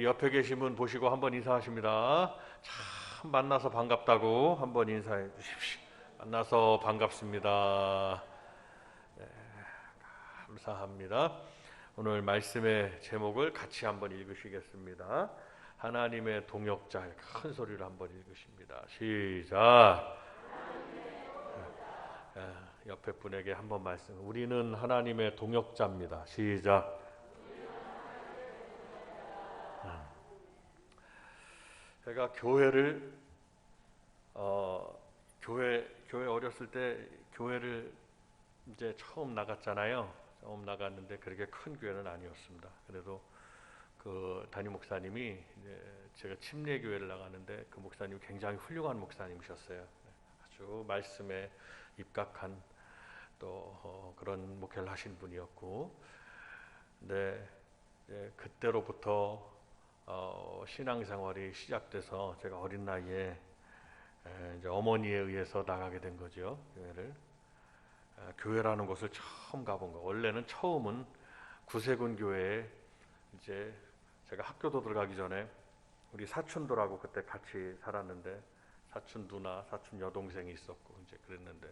우리 옆에 계신 분 보시고 한번 인사하십니다. 참 만나서 반갑다고 한번 인사해 주십시오. 만나서 반갑습니다. 네, 감사합니다. 오늘 말씀의 제목을 같이 한번 읽으시겠습니다. 하나님의 동역자, 큰 소리로 한번 읽으십니다. 시작. 옆에 분에게 한번 말씀. 우리는 하나님의 동역자입니다. 시작. 제가 교회를 교회 어렸을 때 교회를 이제 처음 나갔잖아요. 처음 나갔는데 그렇게 큰 교회는 아니었습니다. 그래도 그 담임 목사님이 이제 제가 침례 교회를 나가는데 그 목사님이 굉장히 훌륭한 목사님이셨어요. 아주 말씀에 입각한 또 그런 목회를 하신 분이었고, 근데 그때로부터 신앙생활이 시작돼서 제가 어린 나이에 이제 어머니에 의해서 나가게 된 거죠. 교회를. 교회라는 곳을 처음 가본 거. 원래는 처음은 구세군 교회에 이제 제가 학교도 들어가기 전에 우리 사촌들하고 그때 같이 살았는데 사촌 누나, 사촌 여동생이 있었고 이제 그랬는데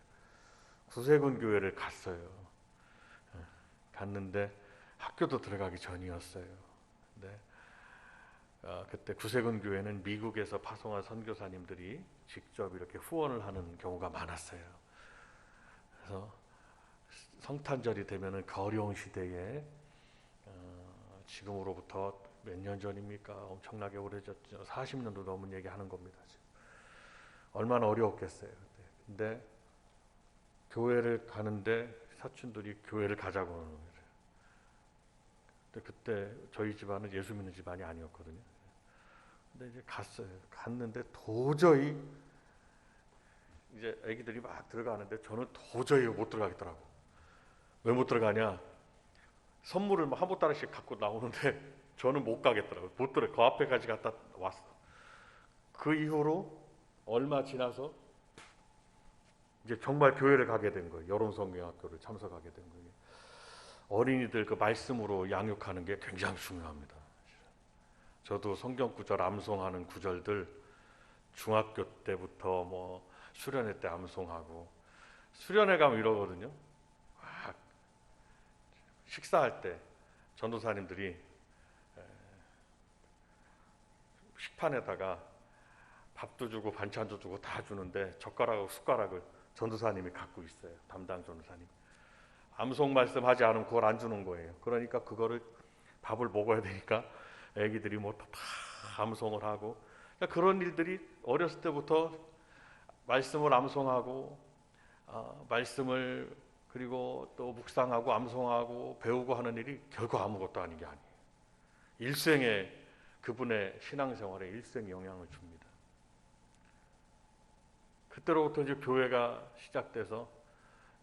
구세군 교회를 갔어요. 갔는데 학교도 들어가기 전이었어요. 근데 그때 구세군 교회는 미국에서 파송한 선교사님들이 직접 이렇게 후원을 하는 경우가 많았어요. 그래서 성탄절이 되면은 그 어려운 시대에 지금으로부터 몇 년 전입니까? 엄청나게 오래졌죠. 40년도 넘은 얘기하는 겁니다. 지금. 얼마나 어려웠겠어요. 근데 교회를 가는데 사촌들이 교회를 가자고 하는 거예요. 근데 그때 저희 집안은 예수 믿는 집안이 아니었거든요. 근데 이제 갔어요. 갔는데 도저히 이제 애기들이 막 들어가는데 저는 도저히 못 들어가겠더라고. 왜 못 들어가냐? 선물을 한 보따리씩 갖고 나오는데 저는 못 가겠더라고요. 못 들어. 그 앞에까지 갔다 왔어. 그 이후로 얼마 지나서 이제 정말 교회를 가게 된 거예요. 여론성경학교를 참석하게 된 거예요. 어린이들 그 말씀으로 양육하는 게 굉장히 중요합니다. 저도 성경 구절 암송하는 구절들 중학교 때부터 뭐 수련회 때 암송하고, 수련회 가면 이러거든요. 막 식사할 때 전도사님들이 식판에다가 밥도 주고 반찬도 주고 다 주는데 젓가락하고 숟가락을 전도사님이 갖고 있어요. 담당 전도사님. 암송 말씀하지 않으면 그걸 안 주는 거예요. 그러니까 그거를 밥을 먹어야 되니까 애기들이 뭐 다 암송을 하고, 그러니까 그런 일들이 어렸을 때부터 말씀을 암송하고 말씀을 그리고 또 묵상하고 암송하고 배우고 하는 일이 결코 아무것도 아닌 게 아니에요. 일생에 그분의 신앙생활에 일생에 영향을 줍니다. 그때로부터 이제 교회가 시작돼서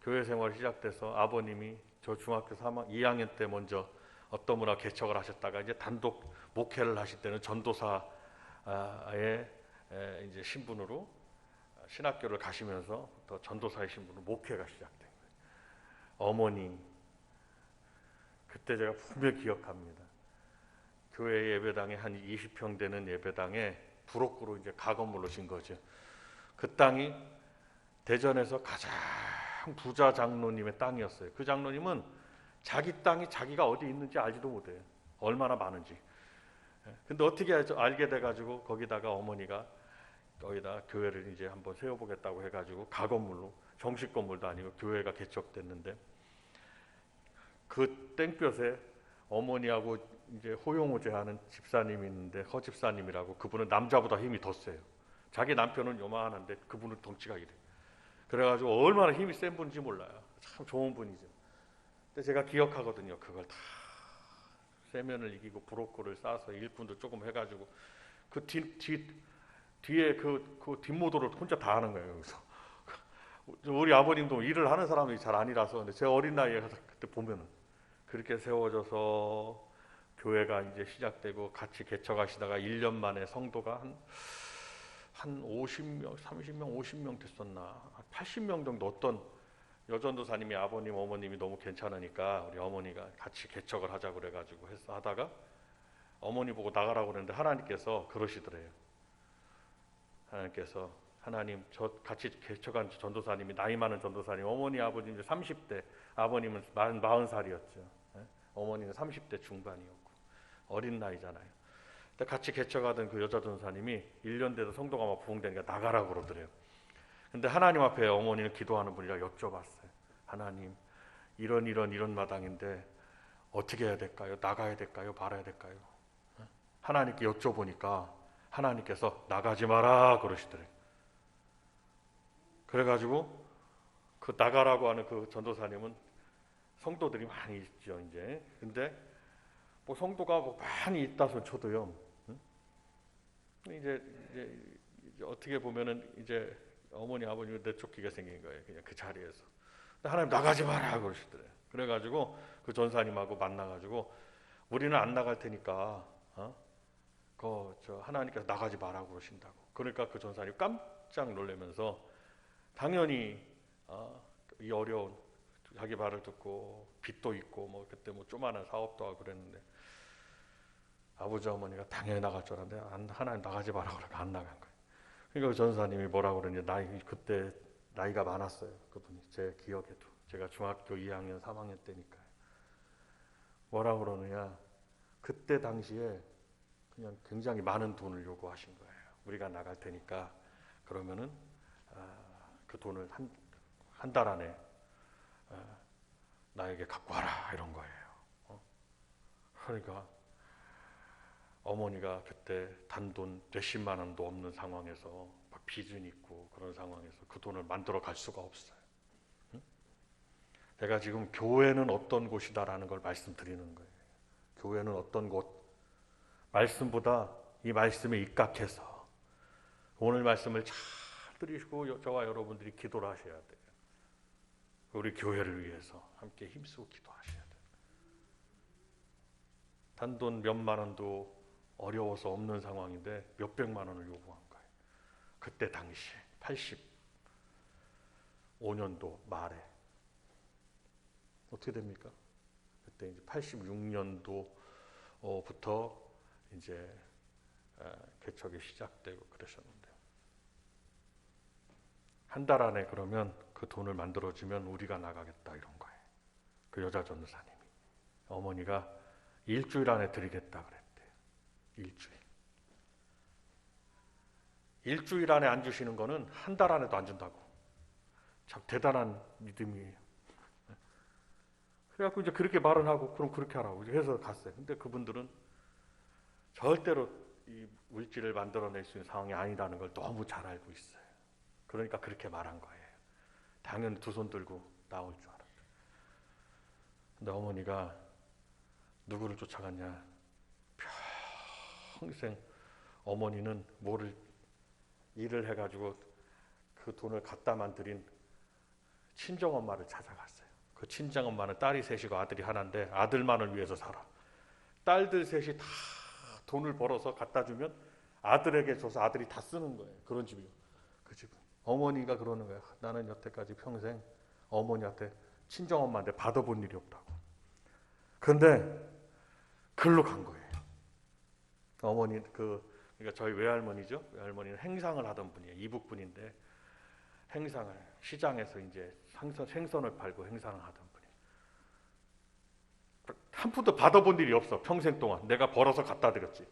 교회 생활이 시작돼서 아버님이 저 중학교 2학년 때 먼저 어떤 문화 개척을 하셨다가 이제 단독 목회를 하실 때는 전도사의 이제 신분으로 신학교를 가시면서 또 전도사의 신분으로 목회가 시작된 거예요. 어머니, 그때 제가 분명히 기억합니다. 교회 예배당에 한 20평 되는 예배당에 부록으로 이제 가건물로 진 거죠. 그 땅이 대전에서 가장 부자 장로님의 땅이었어요. 그 장로님은 자기 땅이 자기가 어디 있는지 알지도 못해요. 얼마나 많은지. 근데 어떻게 알게 돼가지고 거기다가 어머니가 거기다 교회를 이제 한번 세워보겠다고 해가지고 가건물로, 정식 건물도 아니고 교회가 개척됐는데, 그 땡볕에 어머니하고 이제 호용호제하는 집사님이 있는데 허 집사님이라고, 그분은 남자보다 힘이 더 세요. 자기 남편은 요만한데 그분은 덩치가 이래. 그래가지고 얼마나 힘이 센 분인지 몰라요. 참 좋은 분이죠. 근데 제가 기억하거든요. 그걸 다 세면을 이기고 브로커를 싸서 일꾼도 조금 해가지고 그 뒤에 그 뒷모도를 혼자 다 하는 거예요. 그래서 우리 아버님도 일을 하는 사람이 잘 아니라서, 근데 제 어린 나이에 가서 그때 보면은 그렇게 세워져서 교회가 이제 시작되고 같이 개척하시다가 1년 만에 성도가 한 50명, 30명, 50명 됐었나, 80명 정도. 어떤 여전도사님이 아버님, 어머님이 너무 괜찮으니까 우리 어머니가 같이 개척을 하자고 그래가지고 해서 하다가 어머니 보고 나가라고 그랬는데 하나님께서 그러시더래요. 하나님께서 하나님 저 같이 개척한 전도사님이 나이 많은 전도사님 어머니 아버님 30대 아버님은 40살이었죠. 어머니는 30대 중반이었고 어린 나이잖아요. 근데 같이 개척하던 그 여자 전도사님이 1년 돼도 성도가 막 부흥되니까 나가라고 그러더래요. 근데 하나님 앞에 어머니는 기도하는 분이라 여쭤봤어요. 하나님 이런 마당인데 어떻게 해야 될까요? 나가야 될까요? 말아야 될까요? 하나님께 여쭤보니까 하나님께서 나가지 마라 그러시더래요. 그래가지고 그 나가라고 하는 그 전도사님은 성도들이 많이 있죠 이제. 근데 뭐 성도가 뭐 많이 있다서 쳐도요. 이제 어떻게 보면은 이제 어머니 아버님을 내쫓기가 생긴 거예요. 그냥 그 자리에서. 근데 하나님 나가지 마라 그러시더래요. 그래가지고 그 전사님하고 만나가지고 우리는 안 나갈 테니까 하나님께서 나가지 마라고 그러신다고. 그러니까 그 전사님 깜짝 놀라면서 당연히 이 어려운 자기 말을 듣고 빚도 있고 뭐 그때 뭐 조그마한 사업도 하고 그랬는데 아버지 어머니가 당연히 나갈 줄 알았는데 하나님 나가지 마라고 그러니까 안 나간 거예요. 그러니까 그 전사님이 뭐라고 그러냐 그때 나이가 많았어요. 그분이 제 기억에도 제가 중학교 2학년 3학년 때니까요. 뭐라고 그러느냐 그때 당시에 그냥 굉장히 많은 돈을 요구하신 거예요. 우리가 나갈 테니까 그러면은 그 돈을 한 달 안에 나에게 갖고 와라 이런 거예요. 그러니까 어머니가 그때 단돈 몇십만 원도 없는 상황에서 막 빚은 있고 그런 상황에서 그 돈을 만들어 갈 수가 없어요. 제가 지금 교회는 어떤 곳이다라는 걸 말씀드리는 거예요. 교회는 어떤 곳, 말씀보다 이 말씀에 입각해서 오늘 말씀을 잘 들으시고 저와 여러분들이 기도를 하셔야 돼요. 우리 교회를 위해서 함께 힘쓰고 기도하셔야 돼요. 단돈 몇만 원도 어려워서 없는 상황인데 몇백만 원을 요구한 거예요. 그때 당시에 85년도 말에 어떻게 됩니까? 그때 이제 86년도부터 이제 개척이 시작되고 그러셨는데 한 달 안에 그러면 그 돈을 만들어주면 우리가 나가겠다 이런 거예요. 그 여자 전도사님이 어머니가 일주일 안에 드리겠다 그랬대요. 일주일 안에 안 주시는 거는 한 달 안에도 안 준다고. 참 대단한 믿음이에요. 그래갖고 이제 그렇게 말은 하고 그럼 그렇게 하라고 해서 갔어요. 근데 그분들은 절대로 이 물질을 만들어낼 수 있는 상황이 아니라는 걸 너무 잘 알고 있어요. 그러니까 그렇게 말한 거예요. 당연히 두 손 들고 나올 줄 알았어요. 근데 어머니가 누구를 쫓아갔냐? 평생 어머니는 뭐를 일을 해가지고 그 돈을 갖다만 드린 친정엄마를 찾아갔어요. 그 친정엄마는 딸이 셋이고 아들이 하나인데 아들만을 위해서 살아. 딸들 셋이 다 돈을 벌어서 갖다 주면 아들에게 줘서 아들이 다 쓰는 거예요. 그런 집이요. 그 집은. 어머니가 그러는 거예요. 나는 여태까지 평생 어머니한테 친정엄마한테 받아본 일이 없다고. 근데 글로 간 거예요. 어머니 그러니까 저희 외할머니죠. 외할머니는 행상을 하던 분이에요. 이북 분인데 행상을 시장에서 이제 생선을 팔고 행상을 하던 분이에요. 한 푼도 받아본 일이 없어. 평생 동안 내가 벌어서 갖다 드렸지.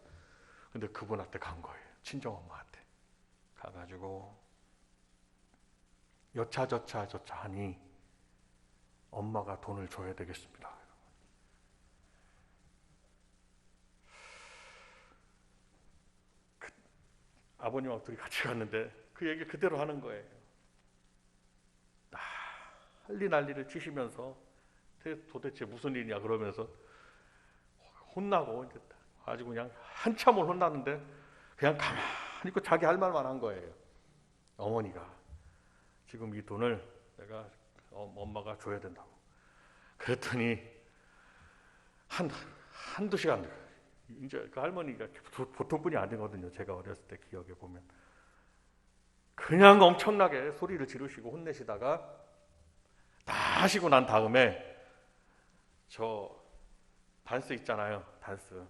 근데 그분한테 간 거예요. 친정엄마한테 가가지고 여차저차 하니 엄마가 돈을 줘야 되겠습니다. 아버님하고 둘이 같이 갔는데 그 얘기 그대로 하는 거예요. 난리를 치시면서 도대체 무슨 일이냐 그러면서 혼나고 아주 그냥 한참을 혼났는데 그냥 가만히 있고 자기 할 말만 한 거예요. 어머니가 지금 이 돈을 내가 엄마가 줘야 된다고. 그랬더니 한두 시간 이제 그 할머니가 보통 분이 아니거든요. 제가 어렸을 때 기억에 보면 그냥 엄청나게 소리를 지르시고 혼내시다가 다 하시고 난 다음에 저 단스 있잖아요. 단스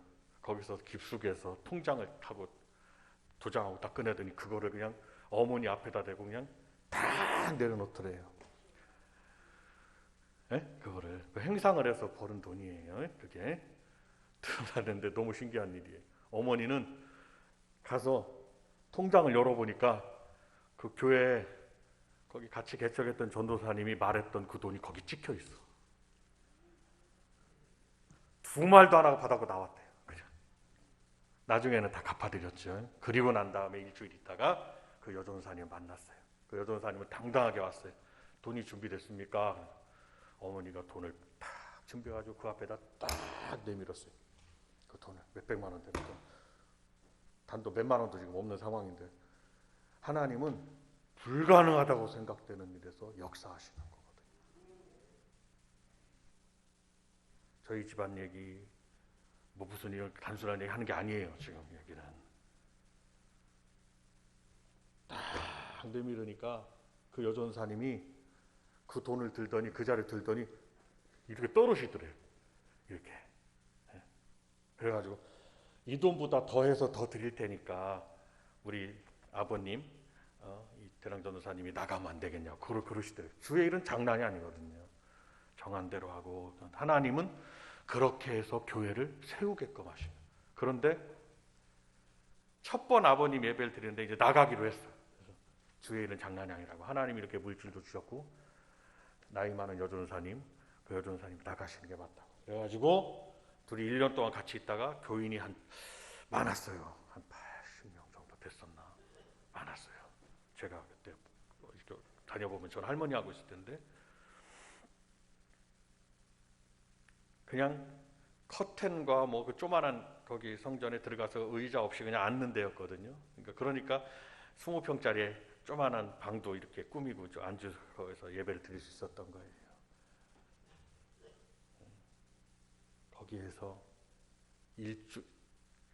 거기서 깊숙이에서 통장을 타고 도장하고 딱 꺼내더니 그거를 그냥 어머니 앞에다 대고 그냥 딱 내려놓더래요. 그거를 행상을 해서 버는 돈이에요. 그게 드러났는데 너무 신기한 일이에요. 어머니는 가서 통장을 열어보니까 그 교회 거기 같이 개척했던 전도사님이 말했던 그 돈이 거기 찍혀 있어. 두 말도 안 하고 받아고 나왔대요. 그냥. 나중에는 다 갚아드렸죠. 그리고 난 다음에 일주일 있다가 그 여전사님을 만났어요. 그 여전사님은 당당하게 왔어요. 돈이 준비됐습니까? 어머니가 돈을 딱 준비해가지고 그 앞에다 딱 내밀었어요. 그 돈을 몇백만 원 되는 돈. 단도 몇만 원도 지금 없는 상황인데 하나님은 불가능하다고 생각되는 일에서 역사하시는 거거든요. 저희 집안 얘기 뭐 무슨 이런 단순한 얘기 하는 게 아니에요. 지금 얘기는 딱 내밀으니까 그 여전사님이 그 돈을 들더니 그 자리를 들더니 이렇게 떨어지더래요. 이렇게. 그래가지고 이 돈보다 더해서 더 드릴 테니까 우리 아버님 이 대랑 전도사님이 나가면 안 되겠냐고 그러시더래요. 주의 일은 장난이 아니거든요. 정한 대로 하고 하나님은 그렇게 해서 교회를 세우게끔 하시는. 그런데 첫 번 아버님 예배를 드리는데 이제 나가기로 했어요. 그래서 주의 일은 장난이 아니라고 하나님이 이렇게 물질도 주셨고 나이 많은 여전사님 그 여전사님 나가시는 게 맞다고. 그래가지고 둘이 1년 동안 같이 있다가 교인이 많았어요. 한 80명 정도 됐었나. 많았어요. 제가 그때 다녀보면 전 할머니하고 있을 텐데 그냥 커튼과 뭐 그 조만한 거기 성전에 들어가서 의자 없이 그냥 앉는 데였거든요. 그러니까 20평짜리 조만한 방도 이렇게 꾸미고 앉아서 예배를 드릴 수 있었던 거예요. 거기에서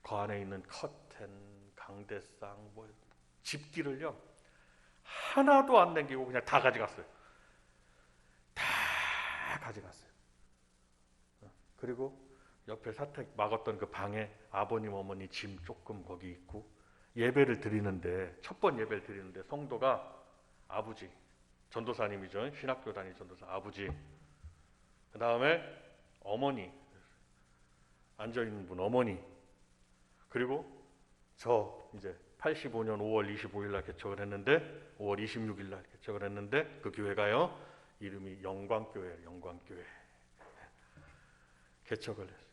그 안에 있는 커튼, 강대상, 뭐 집기를요 하나도 안 남기고 그냥 다 가져갔어요. 다 가져갔어요. 그리고 옆에 사택 막았던 그 방에 아버님 어머니 짐 조금 거기 있고 예배를 드리는데 첫 번 예배를 드리는데 성도가 아버지 전도사님이죠. 신학교 다니는 전도사 아버지 그 다음에 어머니 앉아있는 분 어머니 그리고 저 이제 85년 5월 25일 날 개척을 했는데 5월 26일 날 개척을 했는데 그 교회가요 이름이 영광교회예요. 영광교회 개척을 했어요.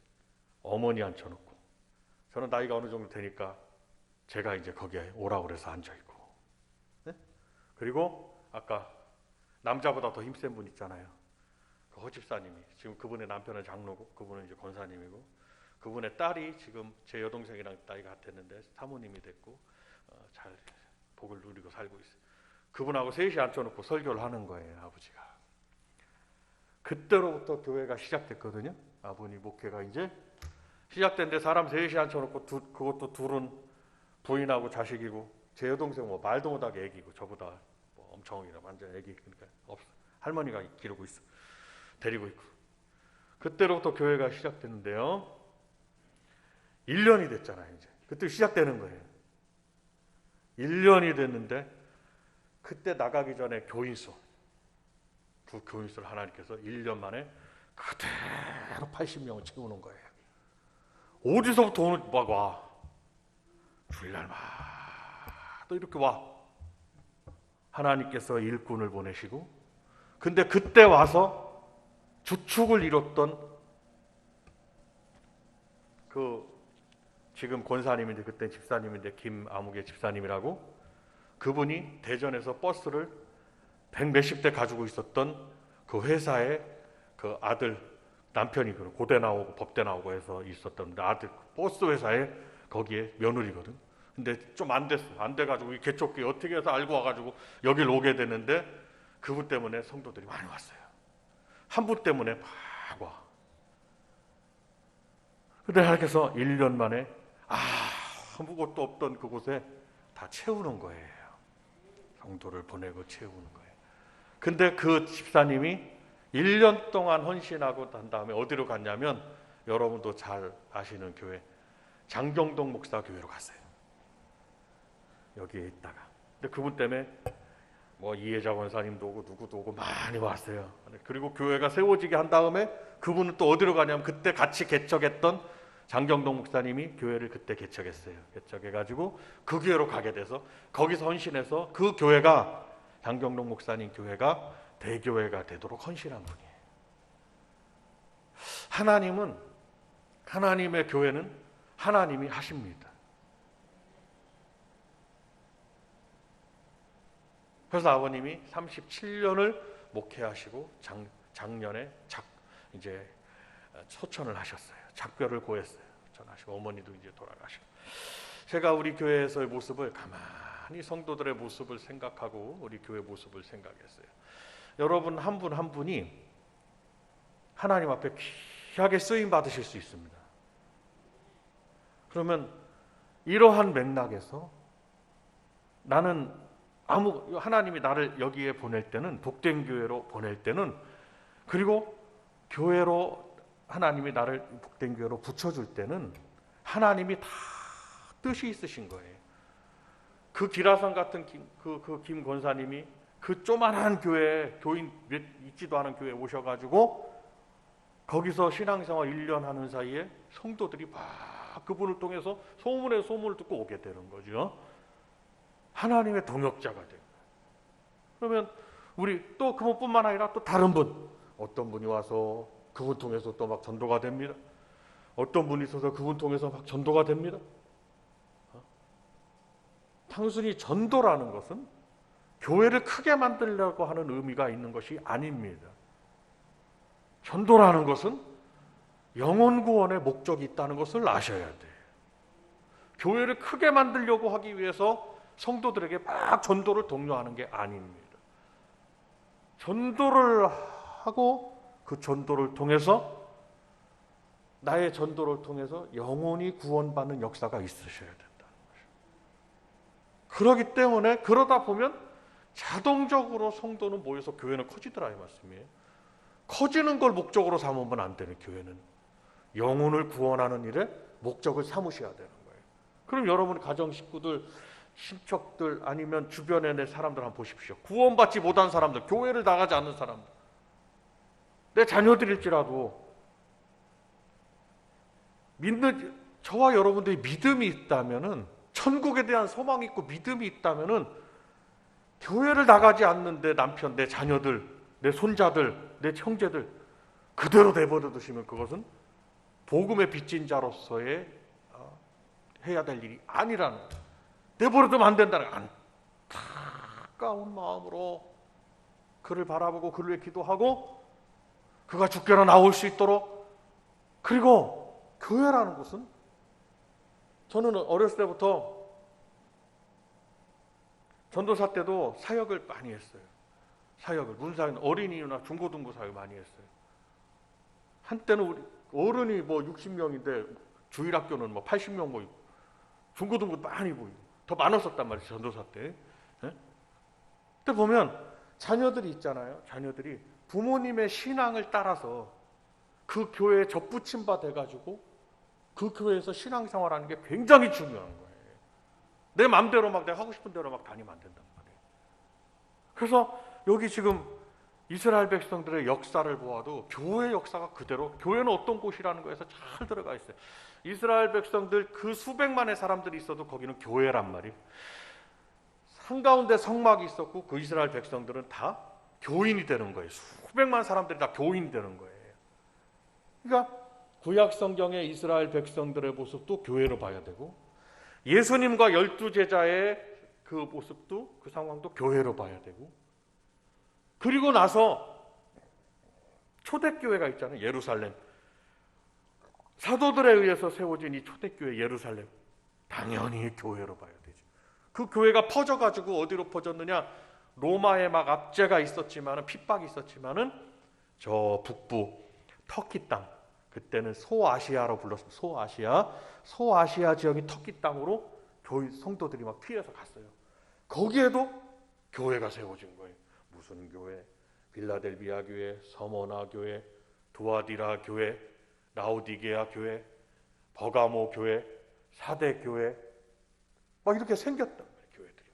어머니 앉혀놓고 저는 나이가 어느 정도 되니까 제가 이제 거기에 오라고 그래서 앉아있고 네? 그리고 아까 남자보다 더 힘센 분 있잖아요. 그 허집사님이 지금 그분의 남편은 장로고 그분은 이제 권사님이고 그분의 딸이 지금 제 여동생이랑 나이가 같았는데 사모님이 됐고 잘 복을 누리고 살고 있어요. 그분하고 셋이 앉혀놓고 설교를 하는 거예요. 아버지가. 그때로부터 교회가 시작됐거든요. 아버님 목회가 이제 시작됐는데 사람 셋이 앉혀놓고 그것도 둘은 부인하고 자식이고 제 여동생 뭐 말도 못하게 애기고 저보다 뭐 엄청 완전 애기 그러니까 없어. 할머니가 기르고 있어. 데리고 있고. 그때로부터 교회가 시작됐는데요. 1년이 됐잖아요. 이제 그때 시작되는 거예요. 1년이 됐는데 그때 나가기 전에 교인수 그 교인수를 하나님께서 1년 만에 그대로 80명을 채우는 거예요. 어디서부터 오는 막 와. 주일날마다 이렇게 와. 하나님께서 일꾼을 보내시고 근데 그때 와서 주축을 이뤘던 그 지금 권사님인데 그때 집사님인데 김아무개 집사님이라고 그분이 대전에서 버스를 100몇십 대 가지고 있었던 그 회사의 그 아들 남편이 고대 나오고 법대 나오고 해서 있었던 아들 버스 회사에 거기에 며느리거든. 근데 좀 안 됐어. 안 돼가지고 이 개척교회 어떻게 해서 알고 와가지고 여길 오게 되는데 그분 때문에 성도들이 많이 왔어요. 한 분 때문에 막 와. 근데 하나님께서 1년 만에 아무것도 없던 그곳에 다 채우는 거예요. 성도를 보내고 채우는 거예요. 근데 그 집사님이 1년 동안 헌신하고 난 다음에 어디로 갔냐면 여러분도 잘 아시는 교회 장경동 목사 교회로 갔어요. 여기에 있다가. 근데 그분 때문에 뭐 이혜자 권사님도 오고 누구도 오고 많이 왔어요. 그리고 교회가 세워지게 한 다음에 그분은 또 어디로 가냐면 그때 같이 개척했던 장경동 목사님이 교회를 그때 개척했어요. 개척해가지고 그 교회로 가게 돼서 거기서 헌신해서 그 교회가 장경동 목사님 교회가 대교회가 되도록 헌신한 분이에요. 하나님의 교회는 하나님이 하십니다. 그래서 아버님이 37년을 목회하시고 작년에 이제 소천을 하셨어요. 작별을 고했어요. 소천하시고 어머니도 이제 돌아가시고. 제가 우리 교회에서의 모습을 가만히 성도들의 모습을 생각하고 우리 교회 모습을 생각했어요. 여러분 한 분 한 분이 하나님 앞에 귀하게 쓰임 받으실 수 있습니다. 그러면 이러한 맥락에서 나는 하나님이 나를 여기에 보낼 때는 복된 교회로 보낼 때는 그리고 교회로 하나님이 나를 복된 교회로 붙여줄 때는 하나님이 다 뜻이 있으신 거예요. 그 기라성 같은 김 권사님이 그 조만한 교회 교인 몇 있지도 않은 교회에 오셔가지고 거기서 신앙생활 1년 하는 사이에 성도들이 막 그분을 통해서 소문에 소문을 듣고 오게 되는 거죠. 하나님의 동역자가 되는 거예요. 그러면 우리 또 그분뿐만 아니라 또 다른 분, 어떤 분이 와서 그분 통해서 또 막 전도가 됩니다. 어떤 분이 있어서 그분 통해서 막 전도가 됩니다. 단순히 전도라는 것은 교회를 크게 만들려고 하는 의미가 있는 것이 아닙니다. 전도라는 것은 영혼 구원의 목적이 있다는 것을 아셔야 돼요. 교회를 크게 만들려고 하기 위해서 성도들에게 막 전도를 독려하는 게 아닙니다. 전도를 하고 그 전도를 통해서 나의 전도를 통해서 영혼이 구원받는 역사가 있으셔야 된다는 거죠. 그렇기 때문에 그러다 보면 자동적으로 성도는 모여서 교회는 커지더라 이 말씀이에요. 커지는 걸 목적으로 삼으면 안 되는 교회는 영혼을 구원하는 일에 목적을 삼으셔야 되는 거예요. 그럼 여러분 가정 식구들, 친척들 아니면 주변에 내 사람들 한번 보십시오. 구원받지 못한 사람들, 교회를 나가지 않는 사람들, 내 자녀들일지라도 저와 여러분들이 믿음이 있다면은 천국에 대한 소망이 있고 믿음이 있다면은 교회를 나가지 않는 내 남편, 내 자녀들, 내 손자들, 내 형제들 그대로 내버려 두시면 그것은 복음의 빚진 자로서의 해야 될 일이 아니라는 거예요. 내버려 두면 안 된다는 거예요. 안타까운 마음으로 그를 바라보고 그를 위해 기도하고 그가 죽게나 나올 수 있도록. 그리고 교회라는 것은 저는 어렸을 때부터 전도사 때도 사역을 많이 했어요. 사역을 문사역 어린이나 중고등부 사역 많이 했어요. 한때는 우리 어른이 뭐 60명인데 주일학교는 뭐 80명 모이고 중고등부 많이 모이고 더 많았었단 말이에요. 전도사 때. 그때 보면 자녀들이 있잖아요. 자녀들이 부모님의 신앙을 따라서 그 교회에 접붙임 바 돼가지고 그 교회에서 신앙생활하는 게 굉장히 중요한 거예요. 내 마음대로 막 내가 하고 싶은 대로 막 다니면 안 된단 말이에요. 그래서 여기 지금 이스라엘 백성들의 역사를 보아도 교회의 역사가 그대로, 교회는 어떤 곳이라는 거에서 잘 들어가 있어요. 이스라엘 백성들 그 수백만의 사람들이 있어도 거기는 교회란 말이에요. 한가운데 성막이 있었고 그 이스라엘 백성들은 다 교인이 되는 거예요. 수백만 사람들이 다 교인이 되는 거예요. 그러니까 구약 성경의 이스라엘 백성들의 모습도 교회로 봐야 되고 예수님과 12제자의 그 모습도 그 상황도 교회로 봐야 되고 그리고 나서 초대교회가 있잖아요. 예루살렘. 사도들에 의해서 세워진 이 초대교회 예루살렘. 당연히 교회로 봐야 되죠. 그 교회가 퍼져가지고 어디로 퍼졌느냐. 로마에 막 압제가 있었지만은 핍박이 있었지만은 저 북부 터키 땅. 그때는 소아시아로 불렀습니다. 소아시아 지역이 터키 땅으로 성도들이 막 피해서 갔어요. 거기에도 교회가 세워진 거예요. 무슨 교회? 빌라델비아 교회, 서머나 교회, 두아디라 교회, 라오디게아 교회, 버가모 교회, 4대 교회 막 이렇게 생겼단 말이에요. 교회들이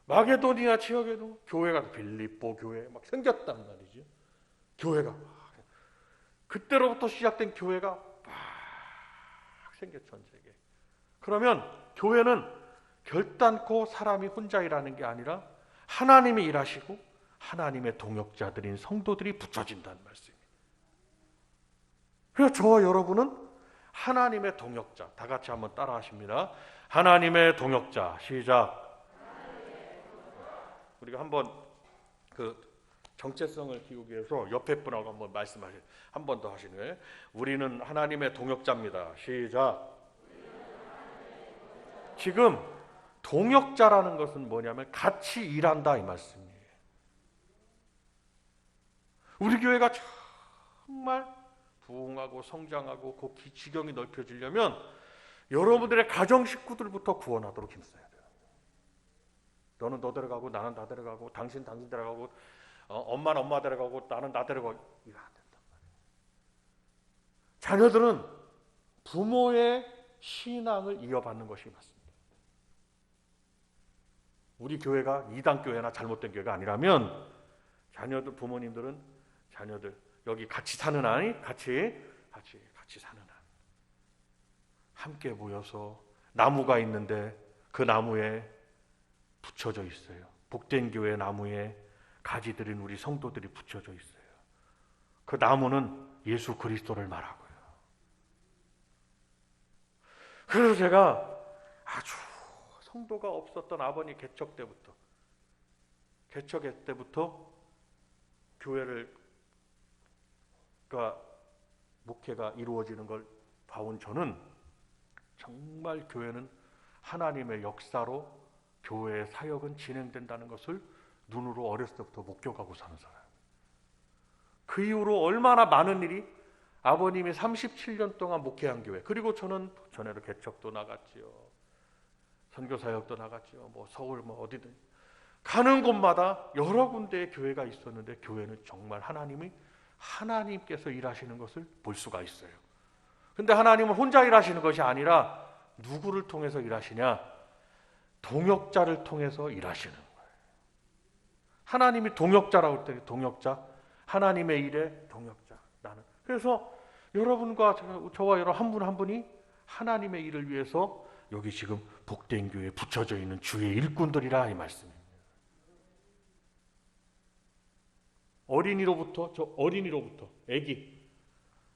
마게도니아 지역에도 교회가 빌립보 교회 막 생겼단 말이죠. 교회가 그때로부터 시작된 교회가 막 생겼 전 세계. 그러면 교회는 결단코 사람이 혼자 일하는 게 아니라 하나님이 일하시고 하나님의 동역자들인 성도들이 붙여진다는 말씀입니다. 그래서 저와 여러분은 하나님의 동역자. 다 같이 한번 따라 하십니다. 하나님의 동역자. 시작. 우리가 한번 그 정체성을 키우기 위해서 옆에 분하고 한번 말씀하세요. 한 번 더 하시는 거예요. 우리는 하나님의 동역자입니다. 시작. 지금 동역자라는 것은 뭐냐면 같이 일한다 이 말씀이에요. 우리 교회가 정말 부흥하고 성장하고 그 지경이 넓혀지려면 여러분들의 가정 식구들부터 구원하도록 힘써야 돼요. 너는 너 데려가고 나는 나 데려가고 당신 데려가고 엄마는 엄마 데려가고 나는 나 데려가고 이거 안 된단 말이에요. 자녀들은 부모의 신앙을 이어받는 것이 맞습니다. 우리 교회가 이단 교회나 잘못된 교회가 아니라면 자녀들 부모님들은 자녀들 여기 같이 사는 아이 같이 사는 아이 함께 모여서 나무가 있는데 그 나무에 붙여져 있어요. 복된 교회 나무에 가지 들인 우리 성도들이 붙여져 있어요. 그 나무는 예수 그리스도를 말하고요. 그래서 제가 아주 성도가 없었던 아버님 개척 때부터 교회를 목회가 이루어지는 걸 봐온 저는 정말 교회는 하나님의 역사로 교회의 사역은 진행된다는 것을 눈으로 어렸을 때부터 목격하고 사는 사람. 그 이후로 얼마나 많은 일이 아버님이 37년 동안 목회한 교회 그리고 저는 전에도 개척도 나갔지요. 선교사역도 나갔지요. 서울 어디든 가는 곳마다 여러 군데의 교회가 있었는데 교회는 정말 하나님께서 일하시는 것을 볼 수가 있어요. 근데 하나님은 혼자 일하시는 것이 아니라 누구를 통해서 일하시냐? 동역자를 통해서 일하시는 거예요. 하나님이 동역자라고 할 때 동역자, 하나님의 일에 동역자. 나는. 그래서 여러분과 저와 여러분 한 분 한 분이 하나님의 일을 위해서 여기 지금 복된 교회에 붙여져 있는 주의 일꾼들이라 이 말씀입니다. 어린이로부터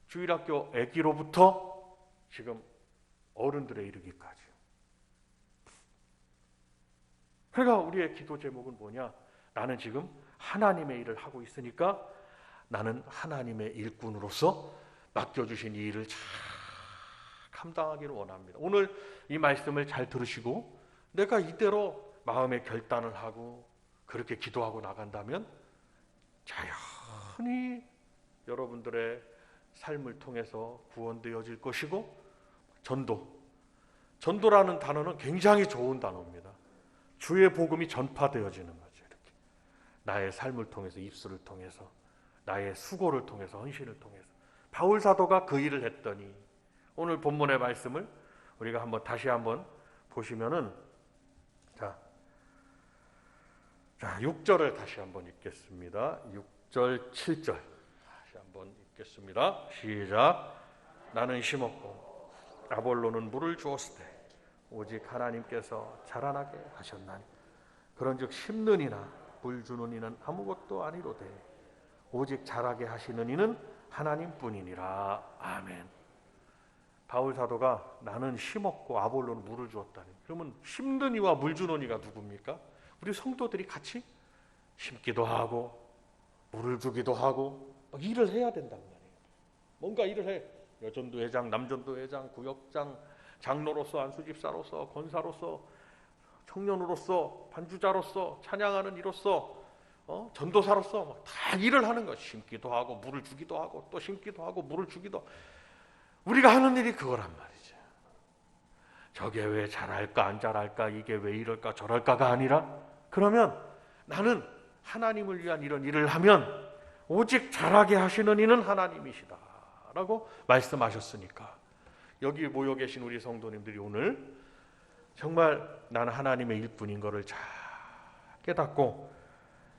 주일학교 아기로부터 지금 어른들에 이르기까지. 그러니까 우리의 기도 제목은 뭐냐? 나는 지금 하나님의 일을 하고 있으니까 나는 하나님의 일꾼으로서 맡겨주신 이 일을 잘 감당하기를 원합니다. 오늘 이 말씀을 잘 들으시고 내가 이대로 마음의 결단을 하고 그렇게 기도하고 나간다면 자연히 여러분들의 삶을 통해서 구원되어질 것이고 전도라는 단어는 굉장히 좋은 단어입니다. 주의 복음이 전파되어지는 거죠. 이렇게 나의 삶을 통해서 입술을 통해서 나의 수고를 통해서 헌신을 통해서 바울 사도가 그 일을 했더니 오늘 본문의 말씀을 우리가 다시 한번 보시면은 자 6절을 다시 한번 읽겠습니다. 6절 7절 다시 한번 읽겠습니다. 시작. 나는 심었고 아볼로는 물을 주었으되 오직 하나님께서 자라나게 하셨나니 그런즉 심는 이나 물 주는 이는 아무것도 아니로되 오직 자라게 하시는 이는 하나님뿐이니라. 아멘. 바울 사도가 나는 심었고 아볼로는 물을 주었다니. 그러면 심는 이와 물 주는 이가 누굽니까? 우리 성도들이 같이 심기도 하고 물을 주기도 하고 일을 해야 된단 말이에요. 뭔가 일을 해. 여전도회장, 남전도회장, 구역장, 장로로서, 안수집사로서, 권사로서, 청년으로서, 반주자로서, 찬양하는 이로서, 전도사로서 다 일을 하는 것. 심기도 하고 물을 주기도 하고 또 심기도 하고 물을 주기도 하고. 우리가 하는 일이 그거란 말이죠. 저게 왜 잘할까 안 잘할까 이게 왜 이럴까 저럴까가 아니라 그러면 나는 하나님을 위한 이런 일을 하면 오직 잘하게 하시는 이는 하나님이시다 라고 말씀하셨으니까 여기 모여 계신 우리 성도님들이 오늘 정말 나는 하나님의 일꾼인 것을 잘 깨닫고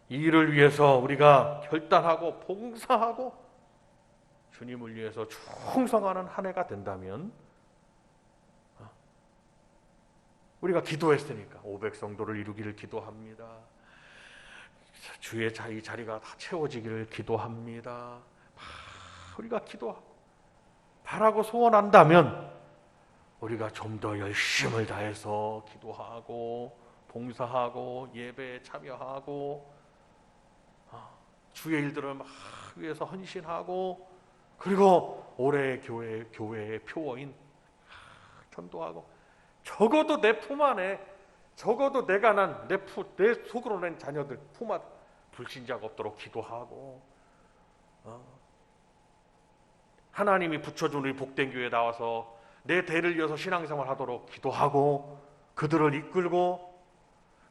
이 일을 위해서 우리가 결단하고 봉사하고 주님을 위해서 충성하는 한 해가 된다면, 우리가 기도했으니까 500성도를 이루기를 기도합니다. 주의 이 자리가 다 채워지기를 기도합니다. 우리가 기도하고 바라고 소원한다면 우리가 좀 더 열심을 다해서 기도하고 봉사하고 예배에 참여하고 주의 일들을 막 위해서 헌신하고, 그리고 올해 교회의 표어인 전도하고, 적어도 내 품 안에, 적어도 내가 난 내 속으로 낸 자녀들 품 안에 불신자가 없도록 기도하고, 하나님이 붙여준 우리 복된 교회에 나와서 내 대를 이어서 신앙생활 하도록 기도하고, 그들을 이끌고,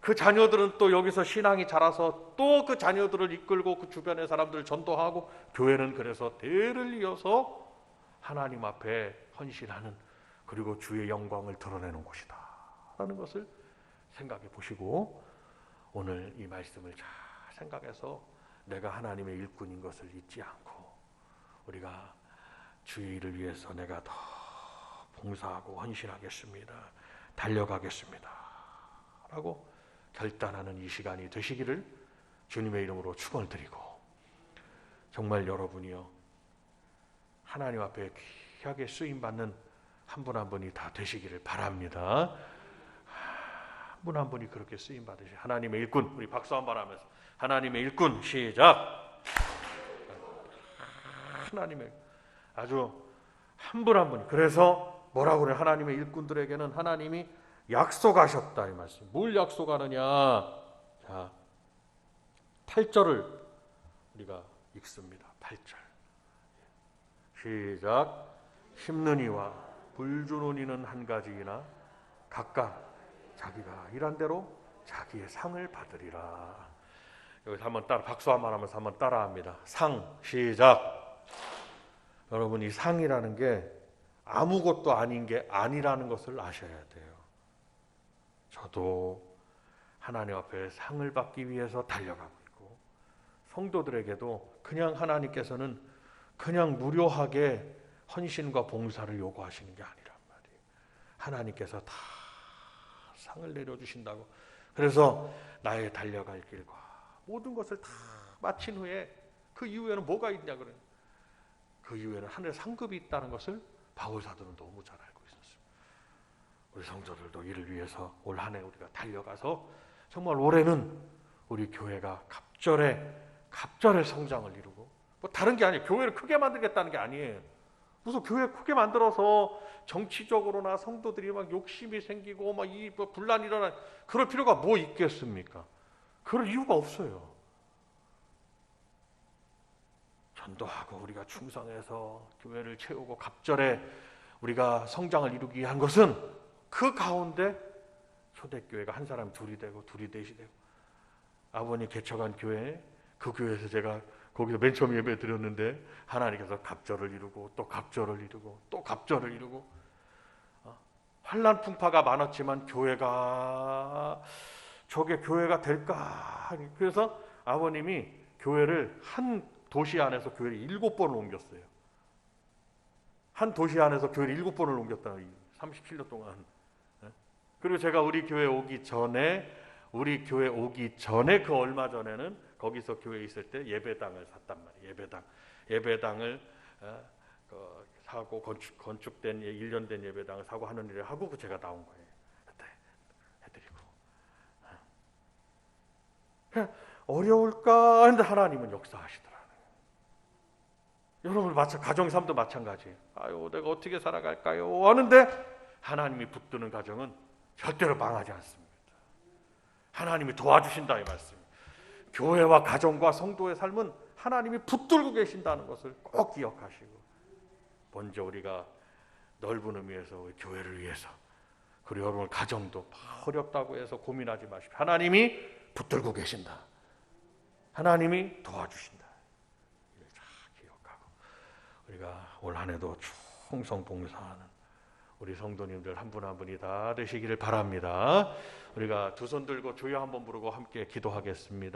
그 자녀들은 또 여기서 신앙이 자라서 또 그 자녀들을 이끌고 그 주변의 사람들을 전도하고, 교회는 그래서 대를 이어서 하나님 앞에 헌신하는, 그리고 주의 영광을 드러내는 곳이다 라는 것을 생각해 보시고, 오늘 이 말씀을 잘 생각해서 내가 하나님의 일꾼인 것을 잊지 않고 우리가 주의 일을 위해서 내가 더 봉사하고 헌신하겠습니다, 달려가겠습니다 라고 결단하는 이 시간이 되시기를 주님의 이름으로 축원을 드리고, 정말 여러분이요 하나님 앞에 귀하게 쓰임받는 한 분 한 분이 다 되시기를 바랍니다. 한 분 한 분이 그렇게 쓰임받으시, 하나님의 일꾼, 우리 박수 한번 하면서 하나님의 일꾼 시작. 하나님의 아주 한 분 한 분이, 그래서 뭐라고 그래, 하나님의 일꾼들에게는 하나님이 약속하셨다 이 말씀. 뭘 약속하느냐? 자, 8절을 우리가 읽습니다. 8절 시작. 심는 이와 불주는 이는 한 가지이나 각각 자기가 일한 대로 자기의 상을 받으리라. 여기서 한번 따라 박수 한번 하면서 한번 따라합니다. 상 시작. 여러분, 이 상이라는 게 아무것도 아닌 게 아니라는 것을 아셔야 돼요. 저도 하나님 앞에 상을 받기 위해서 달려가고 있고, 성도들에게도 그냥 하나님께서는 그냥 무료하게 헌신과 봉사를 요구하시는 게 아니란 말이에요. 하나님께서 다 상을 내려주신다고. 그래서 나의 달려갈 길과 모든 것을 다 마친 후에 그 이후에는 뭐가 있냐 그래요. 그 이후에는 하늘에 상급이 있다는 것을 바울 사도는 너무 잘 알고 있었어요. 우리 성도들도 이를 위해서 올 한 해 우리가 달려가서 정말 올해는 우리 교회가 갑절의 성장을 이루고, 뭐 다른 게 아니에요. 교회를 크게 만들겠다는 게 아니에요. 무슨 교회 크게 만들어서 정치적으로나 성도들이 막 욕심이 생기고 막 이 분란이 일어나, 그럴 필요가 뭐 있겠습니까? 그럴 이유가 없어요. 전도하고 우리가 충성해서 교회를 채우고 갑절에 우리가 성장을 이루기 위한 것은 그 가운데 초대교회가 한 사람 둘이 되고 둘이 넷이 되고, 아버님 개척한 교회, 그 교회에서 제가 거기서 맨 처음 예배 드렸는데 하나님께서 갑절을 이루고 또 갑절을 이루고 또 갑절을 이루고, 환난 풍파가 많았지만 저게 교회가 될까? 그래서 아버님이 교회를 한 도시 안에서 교회를 7번을 옮겼어요. 한 도시 안에서 교회를 7번을 옮겼다. 37년 동안. 그리고 제가 우리 교회 오기 전에 그 얼마 전에는 거기서 교회에 있을 때 예배당을 샀단 말이에요. 예배당을 사고 건축된 1년 된 예배당을 사고 하는 일을 하고 제가 나온 거예요. 그때 해드리고. 어려울까 했는데 하나님은 역사하시더라고요. 여러분 가정삶도 마찬가지예요. 아유, 내가 어떻게 살아갈까요? 하는데 하나님이 붙드는 가정은 절대로 망하지 않습니다. 하나님이 도와주신다 이 말씀. 교회와 가정과 성도의 삶은 하나님이 붙들고 계신다는 것을 꼭 기억하시고, 먼저 우리가 넓은 의미에서 교회를 위해서, 그리고 여러분 가정도 어렵다고 해서 고민하지 마십시오. 하나님이 붙들고 계신다. 하나님이 도와주신다. 이걸 잘 기억하고 우리가 올 한 해도 충성 봉사하는 우리 성도님들 한 분 한 분이 다 되시기를 바랍니다. 우리가 두 손 들고 주여 한번 부르고 함께 기도하겠습니다.